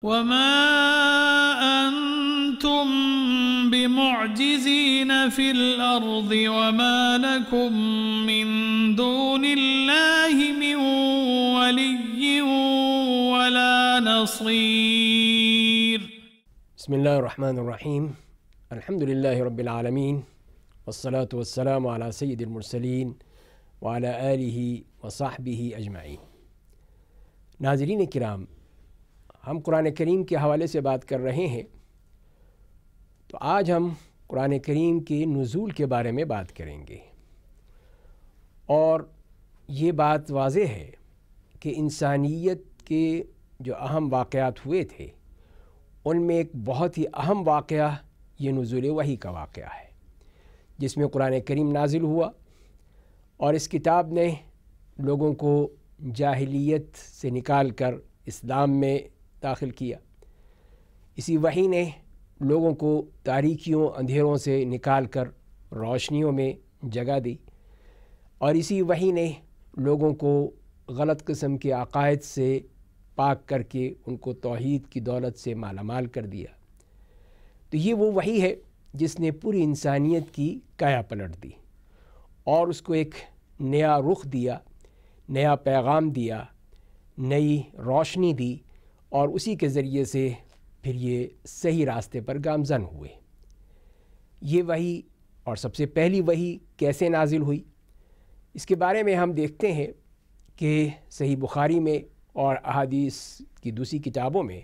وما أنتم بمعجزين في الأرض وما لكم من دون الله من ولي ولا نصير. بسم الله الرحمن الرحيم. الحمد لله رب العالمين والصلاة والسلام على سيد المرسلين وعلى آله وصحبه أجمعين. ناظرین کرام، ہم قرآن کریم کے حوالے سے بات کر رہے ہیں، تو آج ہم قرآن کریم کے نزول کے بارے میں بات کریں گے، اور یہ بات واضح ہے کہ انسانیت کے جو اہم واقعات ہوئے تھے ان میں ایک بہت ہی اہم واقعہ یہ نزول وحی کا واقعہ ہے، جس میں قرآن کریم نازل ہوا اور اس کتاب نے لوگوں کو جاہلیت سے نکال کر اسلام میں داخل کیا۔ اسی وحی نے لوگوں کو تاریکیوں اندھیروں سے نکال کر روشنیوں میں جگہ دی، اور اسی وحی نے لوگوں کو غلط قسم کے عقائد سے پاک کر کے ان کو توحید کی دولت سے مالا مال کر دیا۔ تو یہ وہ وحی ہے جس نے پوری انسانیت کی کایا پلٹ دی اور اس کو ایک نیا رخ دیا، نیا پیغام دیا، نئی روشنی دی، اور اسی کے ذریعے سے پھر یہ صحیح راستے پر گامزن ہوئے۔ یہ وحی اور سب سے پہلی وحی کیسے نازل ہوئی، اس کے بارے میں ہم دیکھتے ہیں کہ صحیح بخاری میں اور احادیث کی دوسری کتابوں میں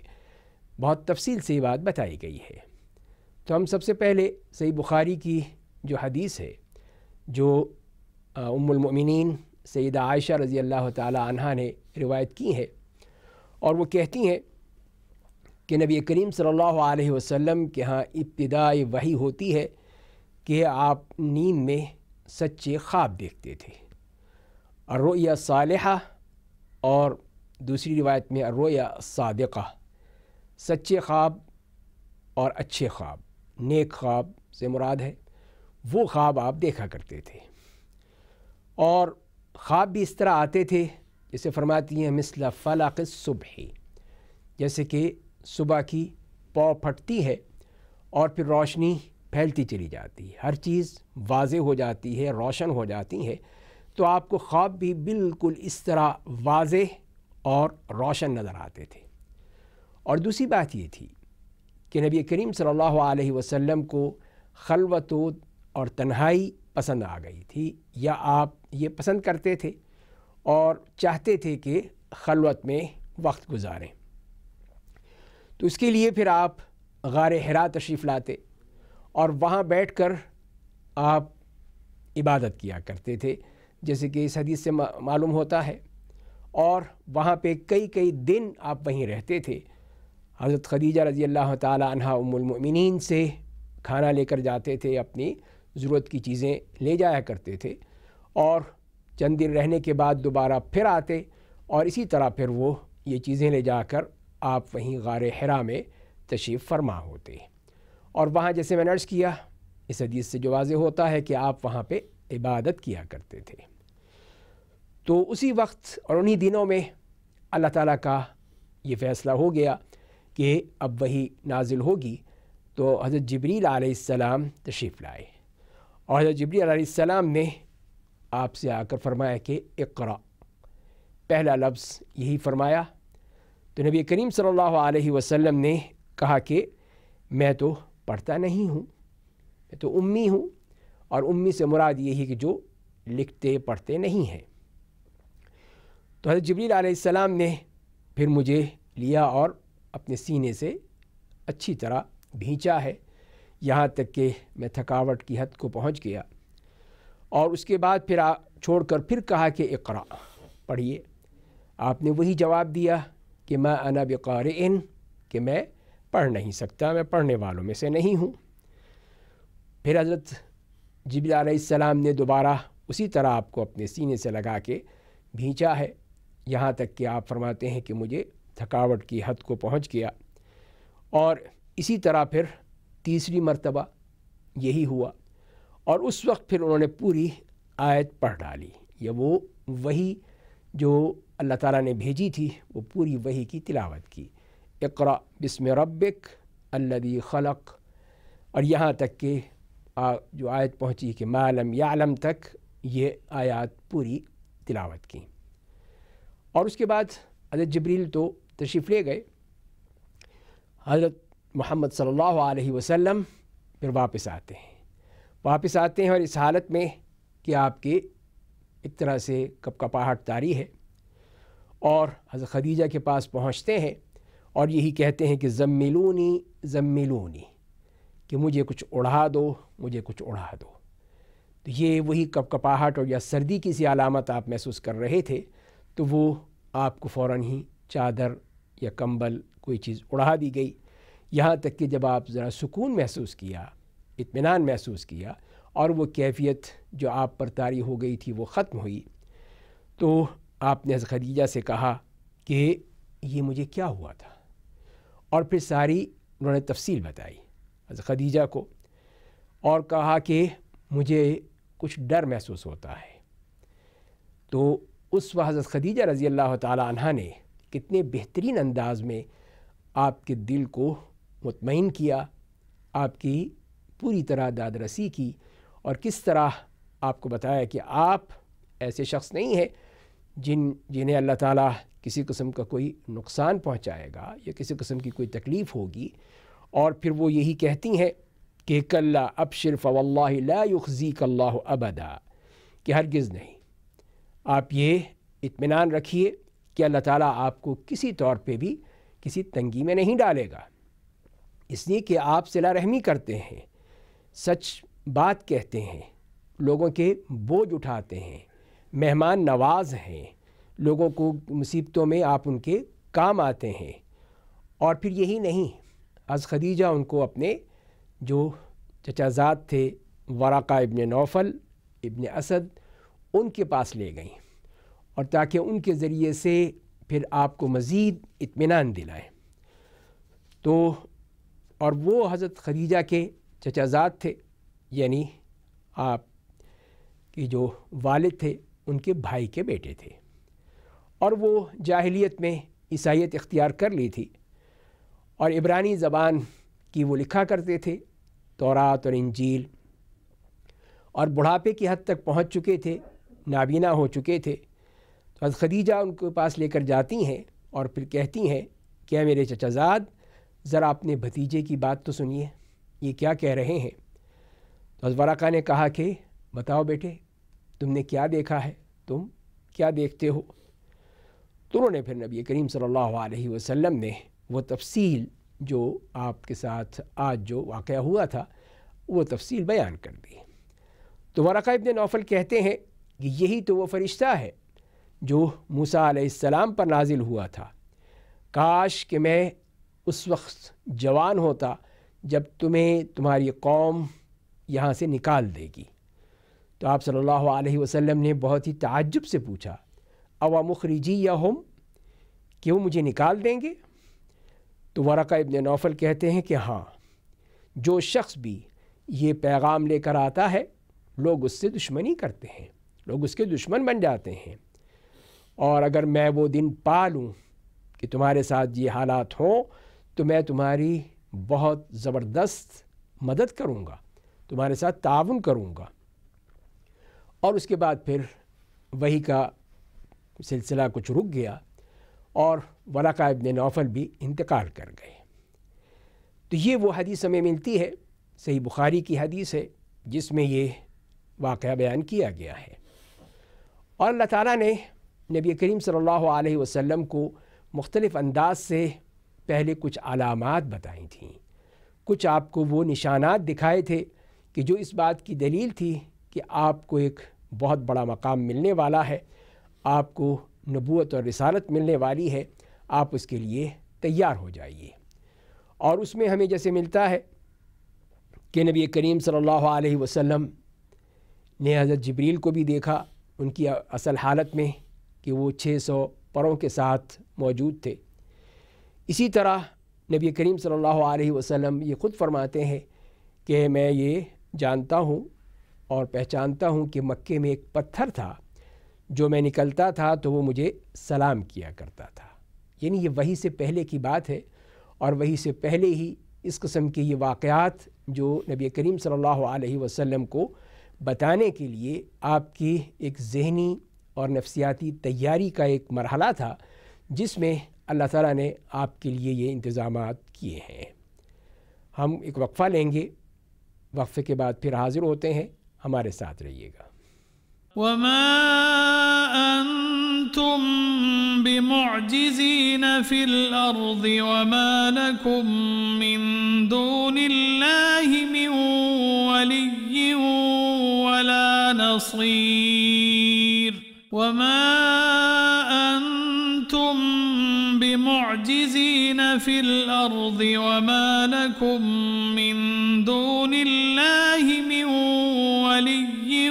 بہت تفصیل سے یہ بات بتائی گئی ہے۔ تو ہم سب سے پہلے صحیح بخاری کی جو حدیث ہے، جو ام المؤمنین سیدہ عائشہ رضی اللہ تعالی عنہا نے روایت کی ہے، اور وہ کہتی ہیں کہ نبی کریم صلی اللہ علیہ وسلم کے ہاں ابتدائی وحی ہوتی ہے کہ آپ نیند میں سچے خواب دیکھتے تھے، الرؤیا الصالحہ، اور دوسری روایت میں الرؤیا الصادقہ، سچے خواب اور اچھے خواب، نیک خواب سے مراد ہے وہ خواب آپ دیکھا کرتے تھے، اور خواب بھی اس طرح آتے تھے جسے فرماتی ہیں مثل فلق الصبح، جیسے کہ صبح کی پاؤ پھٹتی ہے اور پھر روشنی پھیلتی چلی جاتی ہے، ہر چیز واضح ہو جاتی ہے، روشن ہو جاتی ہے، تو آپ کو خواب بھی بالکل اس طرح واضح اور روشن نظر آتے تھے۔ اور دوسری بات یہ تھی کہ نبی کریم صلی اللہ علیہ وسلم کو خلوت اور تنہائی پسند آ گئی تھی، یا آپ یہ پسند کرتے تھے اور چاہتے تھے کہ خلوت میں وقت گزاریں۔ تو اس کے لیے پھر آپ غار حرا تشریف لاتے اور وہاں بیٹھ کر آپ عبادت کیا کرتے تھے، جیسے کہ اس حدیث سے معلوم ہوتا ہے، اور وہاں پہ کئی دن آپ وہیں رہتے تھے۔ حضرت خدیجہ رضی اللہ تعالی عنہا ام المؤمنین سے کھانا لے کر جاتے تھے، اپنی ضرورت کی چیزیں لے جایا کرتے تھے، اور چند دن رہنے کے بعد دوبارہ پھر آتے، اور اسی طرح پھر وہ یہ چیزیں لے جا کر آپ وہیں غار حرا میں تشریف فرما ہوتے، اور وہاں جیسے میں نے عرض کیا، اس حدیث سے جو واضح ہوتا ہے کہ آپ وہاں پہ عبادت کیا کرتے تھے۔ تو اسی وقت اور انہی دنوں میں اللہ تعالیٰ کا یہ فیصلہ ہو گیا کہ اب وہی نازل ہوگی، تو حضرت جبریل علیہ السلام تشریف لائے، اور حضرت جبریل علیہ السلام نے آپ سے آ کر فرمایا کہ اقرأ، پہلا لفظ یہی فرمایا۔ تو نبی کریم صلی اللہ علیہ وسلم نے کہا کہ میں تو پڑھتا نہیں ہوں، میں تو امی ہوں، اور امی سے مراد یہی کہ جو لکھتے پڑھتے نہیں ہیں۔ تو حضرت جبریل علیہ السلام نے پھر مجھے لیا اور اپنے سینے سے اچھی طرح بھینچا ہے، یہاں تک کہ میں تھکاوٹ کی حد کو پہنچ گیا، اور اس کے بعد پھر چھوڑ کر پھر کہا کہ اقرأ، پڑھیے۔ آپ نے وہی جواب دیا کہ ما انا بقارئ، کہ میں پڑھ نہیں سکتا، میں پڑھنے والوں میں سے نہیں ہوں۔ پھر حضرت جبریل علیہ السلام نے دوبارہ اسی طرح آپ کو اپنے سینے سے لگا کے بھینچا ہے، یہاں تک کہ آپ فرماتے ہیں کہ مجھے تھکاوٹ کی حد کو پہنچ گیا، اور اسی طرح پھر تیسری مرتبہ یہی ہوا، اور اس وقت پھر انہوں نے پوری آیت پڑھ ڈالی، یہ وہ وحی جو اللہ تعالیٰ نے بھیجی تھی، وہ پوری وحی کی تلاوت کی۔ اقرأ بسم ربک الذی خلق، اور یہاں تک کہ جو آیت پہنچی کہ ما لم یعلم تک، یہ آیات پوری تلاوت کی۔ اور اس کے بعد حضرت جبریل تو تشریف لے گئے، حضرت محمد صلی اللہ علیہ وسلم پھر واپس آتے ہیں اور اس حالت میں کہ آپ کے ایک طرح سے کپکپاہٹ طاری ہے، اور حضرت خدیجہ کے پاس پہنچتے ہیں اور یہی کہتے ہیں کہ زملونی زملونی، کہ مجھے کچھ اڑا دو، مجھے کچھ اڑا دو۔ تو یہ وہی کپکپاہٹ اور یا سردی کی سی علامت آپ محسوس کر رہے تھے، تو وہ آپ کو فوراً ہی چادر یا کمبل کوئی چیز اڑا دی گئی، یہاں تک کہ جب آپ ذرا سکون محسوس کیا، اطمینان محسوس کیا، اور وہ کیفیت جو آپ پر طاری ہو گئی تھی وہ ختم ہوئی، تو آپ نے حضرت خدیجہ سے کہا کہ یہ مجھے کیا ہوا تھا، اور پھر ساری انہوں نے تفصیل بتائی حضرت خدیجہ کو، اور کہا کہ مجھے کچھ ڈر محسوس ہوتا ہے۔ تو اس وقت حضرت خدیجہ رضی اللہ تعالی عنہا نے کتنے بہترین انداز میں آپ کے دل کو مطمئن کیا، آپ کی پوری طرح داد رسی کی، اور کس طرح آپ کو بتایا کہ آپ ایسے شخص نہیں ہیں جنہیں اللہ تعالیٰ کسی قسم کا کوئی نقصان پہنچائے گا یا کسی قسم کی کوئی تکلیف ہوگی، اور پھر وہ یہی کہتی ہیں کہ کلا ابشر فواللہ لا یخزیک اللہ ابدا، کہ ہرگز نہیں، آپ یہ اطمینان رکھیے کہ اللہ تعالیٰ آپ کو کسی طور پہ بھی کسی تنگی میں نہیں ڈالے گا، اس لیے کہ آپ صلہ رحمی کرتے ہیں، سچ بات کہتے ہیں، لوگوں کے بوجھ اٹھاتے ہیں، مہمان نواز ہیں، لوگوں کو مصیبتوں میں آپ ان کے کام آتے ہیں۔ اور پھر یہی نہیں، حضرت خدیجہ ان کو اپنے جو چچا زاد تھے ورقہ ابن نوفل ابن اسد، ان کے پاس لے گئیں، اور تاکہ ان کے ذریعے سے پھر آپ کو مزید اطمینان دلائیں۔ تو اور وہ حضرت خدیجہ کے چچا زاد تھے، یعنی آپ کی جو والد تھے ان کے بھائی کے بیٹے تھے، اور وہ جاہلیت میں عیسائیت اختیار کر لی تھی، اور عبرانی زبان کی وہ لکھا کرتے تھے، تورات اور انجیل، اور بڑھاپے کی حد تک پہنچ چکے تھے، نابینا ہو چکے تھے۔ تو حضرت خدیجہ ان کے پاس لے کر جاتی ہیں اور پھر کہتی ہیں کہ اے میرے چچا زاد، ذرا اپنے بھتیجے کی بات تو سنیے، یہ کیا کہہ رہے ہیں۔ تو حضرت ورقہ نے کہا کہ بتاؤ بیٹے، تم نے کیا دیکھا ہے، تم کیا دیکھتے ہو؟ تو انہوں نے پھر نبی کریم صلی اللہ علیہ وسلم نے وہ تفصیل جو آپ کے ساتھ آج جو واقعہ ہوا تھا وہ تفصیل بیان کر دی۔ تو ورقہ ابن نوفل کہتے ہیں کہ یہی تو وہ فرشتہ ہے جو موسیٰ علیہ السلام پر نازل ہوا تھا، کاش کہ میں اس وقت جوان ہوتا جب تمہیں تمہاری قوم یہاں سے نکال دے گی۔ تو آپ صلی اللہ علیہ وسلم نے بہت ہی تعجب سے پوچھا، او مخرجیہم، کہ وہ مجھے نکال دیں گے؟ تو ورقہ ابن نوفل کہتے ہیں کہ ہاں، جو شخص بھی یہ پیغام لے کر آتا ہے لوگ اس سے دشمنی کرتے ہیں، لوگ اس کے دشمن بن جاتے ہیں، اور اگر میں وہ دن پا لوں کہ تمہارے ساتھ یہ حالات ہوں تو میں تمہاری بہت زبردست مدد کروں گا، تمہارے ساتھ تعاون کروں گا۔ اور اس کے بعد پھر وحی کا سلسلہ کچھ رک گیا اور ورقہ ابن نوفل بھی انتقال کر گئے۔ تو یہ وہ حدیث ہمیں ملتی ہے، صحیح بخاری کی حدیث ہے، جس میں یہ واقعہ بیان کیا گیا ہے۔ اور اللہ تعالیٰ نے نبی کریم صلی اللہ علیہ وسلم کو مختلف انداز سے پہلے کچھ علامات بتائی تھیں، کچھ آپ کو وہ نشانات دکھائے تھے کہ جو اس بات کی دلیل تھی کہ آپ کو ایک بہت بڑا مقام ملنے والا ہے، آپ کو نبوت اور رسالت ملنے والی ہے، آپ اس کے لیے تیار ہو جائیے۔ اور اس میں ہمیں جیسے ملتا ہے کہ نبی کریم صلی اللہ علیہ وسلم نے حضرت جبریل کو بھی دیکھا ان کی اصل حالت میں کہ وہ 600 پروں کے ساتھ موجود تھے۔ اسی طرح نبی کریم صلی اللہ علیہ وسلم یہ خود فرماتے ہیں کہ میں یہ جانتا ہوں اور پہچانتا ہوں کہ مکے میں ایک پتھر تھا، جو میں نکلتا تھا تو وہ مجھے سلام کیا کرتا تھا، یعنی یہ وحی سے پہلے کی بات ہے، اور وحی سے پہلے ہی اس قسم کے یہ واقعات جو نبی کریم صلی اللہ علیہ وسلم کو بتانے کے لیے آپ کی ایک ذہنی اور نفسیاتی تیاری کا ایک مرحلہ تھا، جس میں اللہ تعالیٰ نے آپ کے لیے یہ انتظامات کیے ہیں۔ ہم ایک وقفہ لیں گے، وقفے کے بعد پھر حاضر ہوتے ہیں، ہمارے ساتھ رہیے گا۔ وما أنتم بمعجزين في الأرض وما لكم من دون الله من ولي ولا نصير وما أنتم بمعجزين في الأرض وما لكم من دون الله من ولي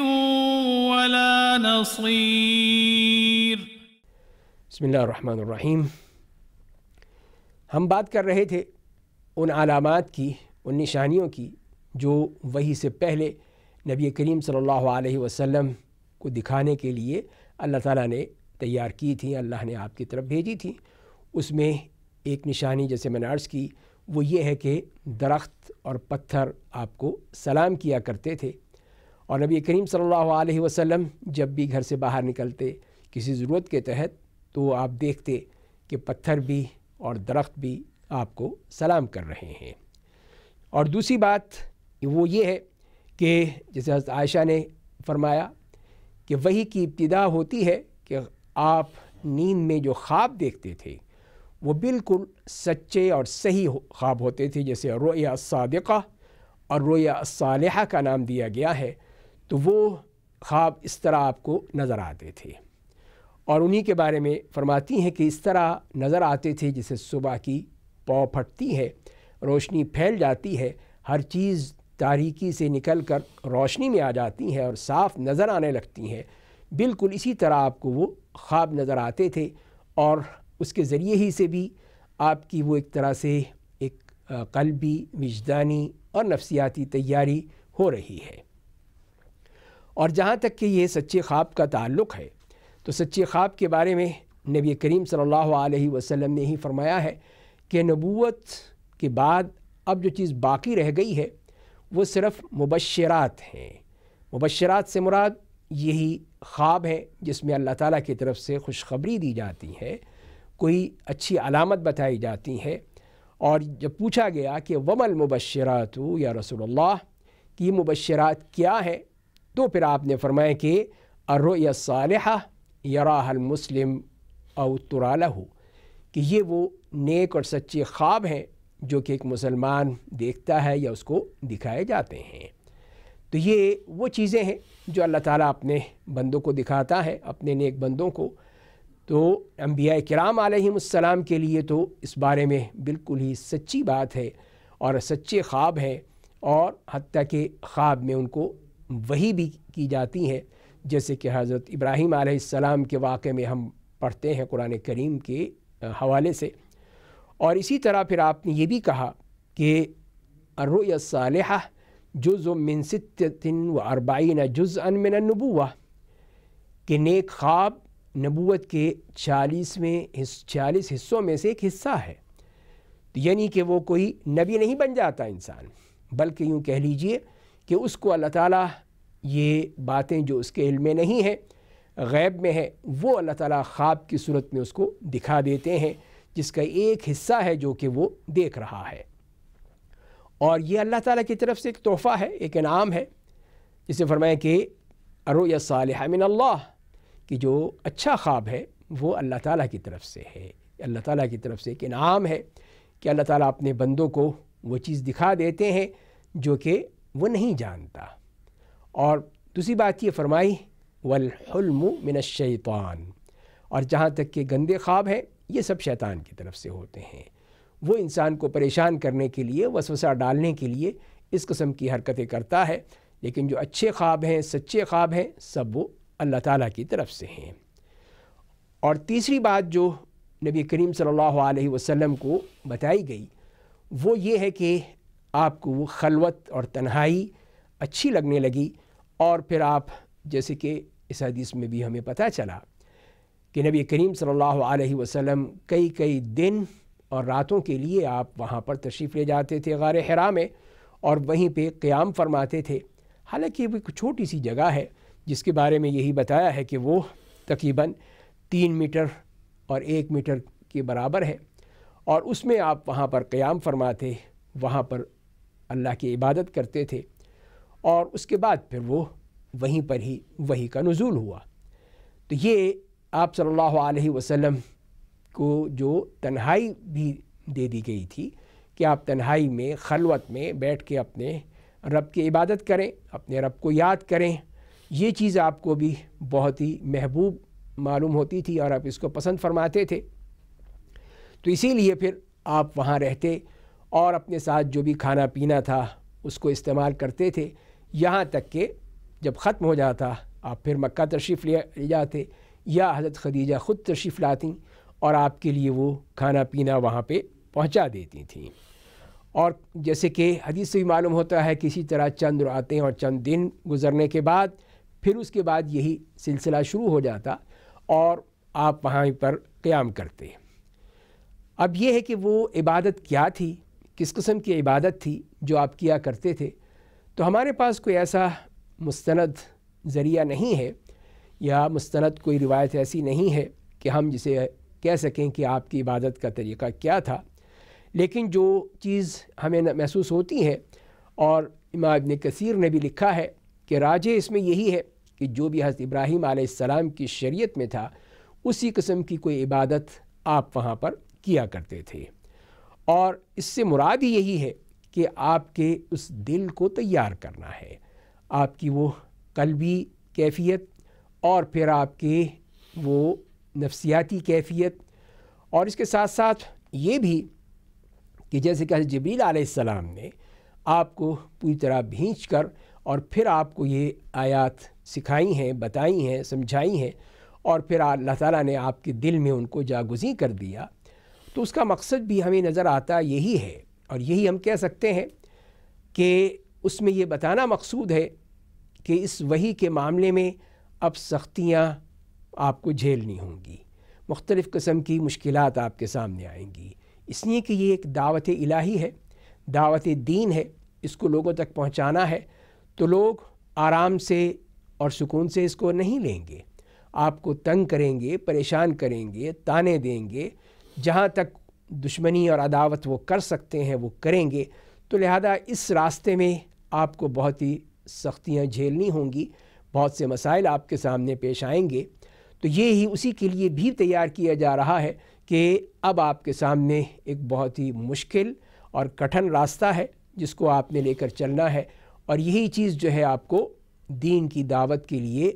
ولا نصير۔ بسم اللہ الرحمن الرحیم۔ ہم بات کر رہے تھے ان علامات کی، ان نشانیوں کی جو وحی سے پہلے نبی کریم صلی اللہ علیہ وسلم کو دکھانے کے لیے اللہ تعالیٰ نے تیار کی تھی، اللہ نے آپ کی طرف بھیجی تھی۔ اس میں ایک نشانی جیسے میں نے عرض کی وہ یہ ہے کہ درخت اور پتھر آپ کو سلام کیا کرتے تھے، اور نبی کریم صلی اللہ علیہ وسلم جب بھی گھر سے باہر نکلتے کسی ضرورت کے تحت تو آپ دیکھتے کہ پتھر بھی اور درخت بھی آپ کو سلام کر رہے ہیں۔ اور دوسری بات وہ یہ ہے کہ جیسے حضرت عائشہ نے فرمایا کہ وحی کی ابتدا ہوتی ہے کہ آپ نیند میں جو خواب دیکھتے تھے وہ بالکل سچے اور صحیح خواب ہوتے تھے، جیسے رؤیا الصادقہ اور رؤیا الصالحہ کا نام دیا گیا ہے، تو وہ خواب اس طرح آپ کو نظر آتے تھے، اور انہی کے بارے میں فرماتی ہیں کہ اس طرح نظر آتے تھے جیسے صبح کی پاؤں پھٹتی ہے، روشنی پھیل جاتی ہے، ہر چیز تاریکی سے نکل کر روشنی میں آ جاتی ہے اور صاف نظر آنے لگتی ہیں۔ بالکل اسی طرح آپ کو وہ خواب نظر آتے تھے، اور اس کے ذریعے ہی سے بھی آپ کی وہ ایک طرح سے ایک قلبی، وجدانی اور نفسیاتی تیاری ہو رہی ہے۔ اور جہاں تک کہ یہ سچے خواب کا تعلق ہے تو سچے خواب کے بارے میں نبی کریم صلی اللہ علیہ وسلم نے ہی فرمایا ہے کہ نبوت کے بعد اب جو چیز باقی رہ گئی ہے وہ صرف مبشرات ہیں۔ مبشرات سے مراد یہی خواب ہے جس میں اللہ تعالیٰ کی طرف سے خوشخبری دی جاتی ہے، کوئی اچھی علامت بتائی جاتی ہے۔ اور جب پوچھا گیا کہ وما المبشرات یا رسول اللہ کہ یہ مبشرات کیا ہے، تو پھر آپ نے فرمایا کہ الرؤیا الصالحہ یراها المسلم او ترا لہ، کہ یہ وہ نیک اور سچے خواب ہیں جو کہ ایک مسلمان دیکھتا ہے یا اس کو دکھائے جاتے ہیں۔ تو یہ وہ چیزیں ہیں جو اللہ تعالیٰ اپنے بندوں کو دکھاتا ہے، اپنے نیک بندوں کو۔ تو انبیاء کرام علیہم السلام کے لیے تو اس بارے میں بالکل ہی سچی بات ہے اور سچے خواب ہیں، اور حتیٰ کہ خواب میں ان کو وحی بھی کی جاتی ہے، جیسے کہ حضرت ابراہیم علیہ السلام کے واقعے میں ہم پڑھتے ہیں قرآن کریم کے حوالے سے۔ اور اسی طرح پھر آپ نے یہ بھی کہا کہ الرؤیا الصالحہ جزء من 46 جزءا من النبوہ، کہ نیک خواب نبوت کے 46 حصوں میں سے ایک حصہ ہے۔ یعنی کہ وہ کوئی نبی نہیں بن جاتا انسان، بلکہ یوں کہہ لیجئے کہ اس کو اللہ تعالیٰ یہ باتیں جو اس کے علم میں نہیں ہیں، غیب میں ہے، وہ اللہ تعالیٰ خواب کی صورت میں اس کو دکھا دیتے ہیں، جس کا ایک حصہ ہے جو کہ وہ دیکھ رہا ہے۔ اور یہ اللہ تعالیٰ کی طرف سے ایک تحفہ ہے، ایک انعام ہے، جسے فرمایا کہ الرؤیا الصالحہ من اللہ، کہ جو اچھا خواب ہے وہ اللہ تعالیٰ کی طرف سے ہے، اللہ تعالیٰ کی طرف سے ایک انعام ہے کہ اللہ تعالیٰ اپنے بندوں کو وہ چیز دکھا دیتے ہیں جو کہ وہ نہیں جانتا۔ اور دوسری بات یہ فرمائی والحلم من الشیطان، اور جہاں تک کہ گندے خواب ہیں یہ سب شیطان کی طرف سے ہوتے ہیں، وہ انسان کو پریشان کرنے کے لیے، وسوسہ ڈالنے کے لیے اس قسم کی حرکتیں کرتا ہے، لیکن جو اچھے خواب ہیں، سچے خواب ہیں، سب وہ اللہ تعالیٰ کی طرف سے ہیں۔ اور تیسری بات جو نبی کریم صلی اللہ علیہ وسلم کو بتائی گئی وہ یہ ہے کہ آپ کو وہ خلوت اور تنہائی اچھی لگنے لگی، اور پھر آپ جیسے کہ اس حدیث میں بھی ہمیں پتہ چلا کہ نبی کریم صلی اللہ علیہ وسلم کئی دن اور راتوں کے لیے آپ وہاں پر تشریف لے جاتے تھے غار حرا میں، اور وہیں پہ قیام فرماتے تھے۔ حالانکہ وہ ایک چھوٹی سی جگہ ہے جس کے بارے میں یہی بتایا ہے کہ وہ تقریباً 3 میٹر اور 1 میٹر کے برابر ہے، اور اس میں آپ وہاں پر قیام فرماتے، وہاں پر اللہ کی عبادت کرتے تھے، اور اس کے بعد پھر وہ وہیں پر ہی وحی کا نزول ہوا۔ تو یہ آپ صلی اللہ علیہ وسلم کو جو تنہائی بھی دے دی گئی تھی کہ آپ تنہائی میں خلوت میں بیٹھ کے اپنے رب کی عبادت کریں، اپنے رب کو یاد کریں، یہ چیز آپ کو بھی بہت ہی محبوب معلوم ہوتی تھی اور آپ اس کو پسند فرماتے تھے۔ تو اسی لیے پھر آپ وہاں رہتے اور اپنے ساتھ جو بھی کھانا پینا تھا اس کو استعمال کرتے تھے، یہاں تک کہ جب ختم ہو جاتا آپ پھر مکہ تشریف لے جاتے، یا حضرت خدیجہ خود تشریف لاتی اور آپ کے لیے وہ کھانا پینا وہاں پہ پہنچا دیتی تھیں۔ اور جیسے کہ حدیث سے بھی معلوم ہوتا ہے، کسی طرح چند راتیں اور چند دن گزرنے کے بعد پھر اس کے بعد یہی سلسلہ شروع ہو جاتا اور آپ وہاں پر قیام کرتے۔ اب یہ ہے کہ وہ عبادت کیا تھی، کس قسم کی عبادت تھی جو آپ کیا کرتے تھے، تو ہمارے پاس کوئی ایسا مستند ذریعہ نہیں ہے یا مستند کوئی روایت ایسی نہیں ہے کہ ہم جسے کہہ سکیں کہ آپ کی عبادت کا طریقہ کیا تھا، لیکن جو چیز ہمیں محسوس ہوتی ہے، اور امام ابن کثیر نے بھی لکھا ہے کہ راجح اس میں یہی ہے کہ جو بھی حضرت ابراہیم علیہ السلام کی شریعت میں تھا اسی قسم کی کوئی عبادت آپ وہاں پر کیا کرتے تھے، اور اس سے مراد ہی یہی ہے کہ آپ کے اس دل کو تیار کرنا ہے، آپ کی وہ قلبی کیفیت اور پھر آپ کے وہ نفسیاتی کیفیت، اور اس کے ساتھ ساتھ یہ بھی کہ جیسے کہ حضرت جبریل علیہ السلام نے آپ کو پوری طرح بھینچ کر اور پھر آپ کو یہ آیات سکھائی ہیں، بتائی ہیں، سمجھائی ہیں، اور پھر اللہ تعالیٰ نے آپ کے دل میں ان کو جاگزیں کر دیا، تو اس کا مقصد بھی ہمیں نظر آتا یہی ہے، اور یہی ہم کہہ سکتے ہیں کہ اس میں یہ بتانا مقصود ہے کہ اس وحی کے معاملے میں اب سختیاں آپ کو جھیلنی ہوں گی، مختلف قسم کی مشکلات آپ کے سامنے آئیں گی، اس لیے کہ یہ ایک دعوت الہی ہے، دعوت دین ہے، اس کو لوگوں تک پہنچانا ہے، تو لوگ آرام سے اور سکون سے اس کو نہیں لیں گے، آپ کو تنگ کریں گے، پریشان کریں گے، تانے دیں گے، جہاں تک دشمنی اور عداوت وہ کر سکتے ہیں وہ کریں گے، تو لہذا اس راستے میں آپ کو بہت ہی سختیاں جھیلنی ہوں گی، بہت سے مسائل آپ کے سامنے پیش آئیں گے، تو یہ ہی اسی کے لیے بھی تیار کیا جا رہا ہے کہ اب آپ کے سامنے ایک بہت ہی مشکل اور کٹھن راستہ ہے جس کو آپ نے لے کر چلنا ہے، اور یہی چیز جو ہے آپ کو دین کی دعوت کے لیے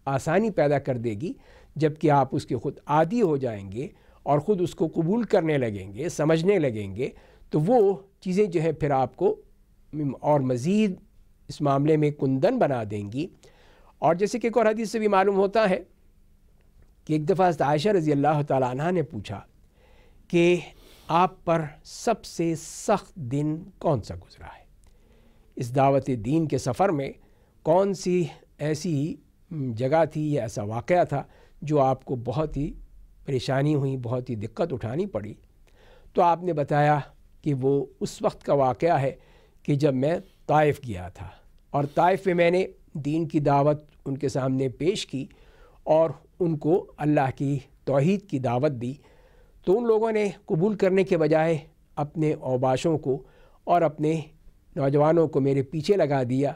آسانی پیدا کر دے گی، جب کہ آپ اس کے خود عادی ہو جائیں گے اور خود اس کو قبول کرنے لگیں گے، سمجھنے لگیں گے، تو وہ چیزیں جو ہے پھر آپ کو اور مزید اس معاملے میں کندن بنا دیں گی۔ اور جیسے کہ ایک اور حدیث سے بھی معلوم ہوتا ہے کہ ایک دفعہ حضرت عائشہ رضی اللہ تعالیٰ عنہ نے پوچھا کہ آپ پر سب سے سخت دن کون سا گزرا ہے، اس دعوت دین کے سفر میں کون سی ایسی جگہ تھی یا ایسا واقعہ تھا جو آپ کو بہت ہی پریشانی ہوئی، بہت ہی دقت اٹھانی پڑی، تو آپ نے بتایا کہ وہ اس وقت کا واقعہ ہے کہ جب میں طائف گیا تھا، اور طائف میں نے دین کی دعوت ان کے سامنے پیش کی اور ان کو اللہ کی توحید کی دعوت دی، تو ان لوگوں نے قبول کرنے کے بجائے اپنے اوباشوں کو اور اپنے نوجوانوں کو میرے پیچھے لگا دیا،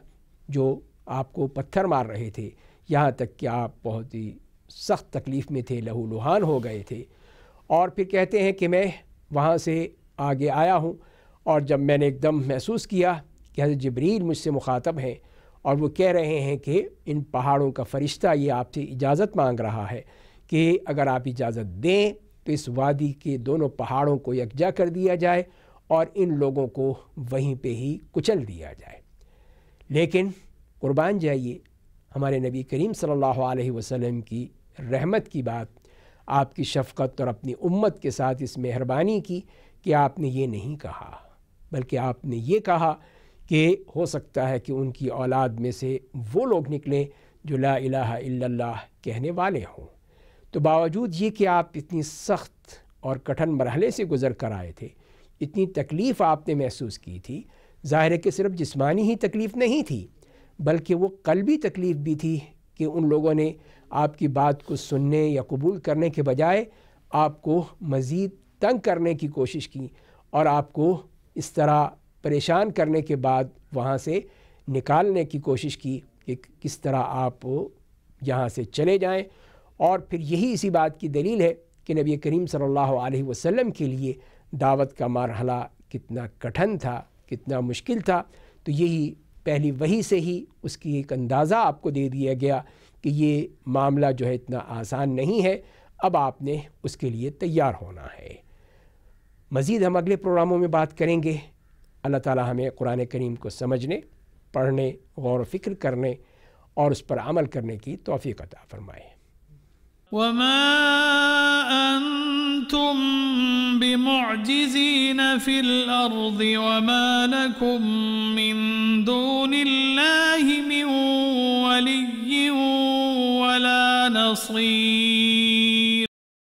جو آپ کو پتھر مار رہے تھے، یہاں تک کہ آپ بہت ہی سخت تکلیف میں تھے، لہو لہان ہو گئے تھے۔ اور پھر کہتے ہیں کہ میں وہاں سے آگے آیا ہوں، اور جب میں نے ایک دم محسوس کیا کہ حضرت جبریل مجھ سے مخاطب ہیں اور وہ کہہ رہے ہیں کہ ان پہاڑوں کا فرشتہ یہ آپ سے اجازت مانگ رہا ہے کہ اگر آپ اجازت دیں تو اس وادی کے دونوں پہاڑوں کو یکجا کر دیا جائے اور ان لوگوں کو وہیں پہ ہی کچل دیا جائے۔ لیکن قربان جائیے ہمارے نبی کریم صلی اللہ علیہ وسلم کی رحمت کی بات، آپ کی شفقت اور اپنی امت کے ساتھ اس مہربانی کی کہ آپ نے یہ نہیں کہا، بلکہ آپ نے یہ کہا کہ ہو سکتا ہے کہ ان کی اولاد میں سے وہ لوگ نکلیں جو لا الہ الا اللہ کہنے والے ہوں۔ تو باوجود یہ کہ آپ اتنی سخت اور کٹھن مرحلے سے گزر کر آئے تھے، اتنی تکلیف آپ نے محسوس کی تھی، ظاہر ہے کہ صرف جسمانی ہی تکلیف نہیں تھی بلکہ وہ قلبی تکلیف بھی تھی کہ ان لوگوں نے آپ کی بات کو سننے یا قبول کرنے کے بجائے آپ کو مزید تنگ کرنے کی کوشش کی اور آپ کو اس طرح پریشان کرنے کے بعد وہاں سے نکالنے کی کوشش کی کہ کس طرح آپ یہاں سے چلے جائیں۔ اور پھر یہی اسی بات کی دلیل ہے کہ نبی کریم صلی اللہ علیہ وسلم کے لیے دعوت کا مرحلہ کتنا کٹھن تھا، کتنا مشکل تھا۔ تو یہی پہلی وحی سے ہی اس کی ایک اندازہ آپ کو دے دیا گیا کہ یہ معاملہ جو ہے اتنا آسان نہیں ہے، اب آپ نے اس کے لیے تیار ہونا ہے۔ مزید ہم اگلے پروگراموں میں بات کریں گے۔ اللہ تعالی ہمیں قرآن کریم کو سمجھنے، پڑھنے، غور و فکر کرنے اور اس پر عمل کرنے کی توفیق عطا فرمائے۔ وما أنتم بمعجزين في الأرض وما لكم من دون الله من ولي ولا نصير۔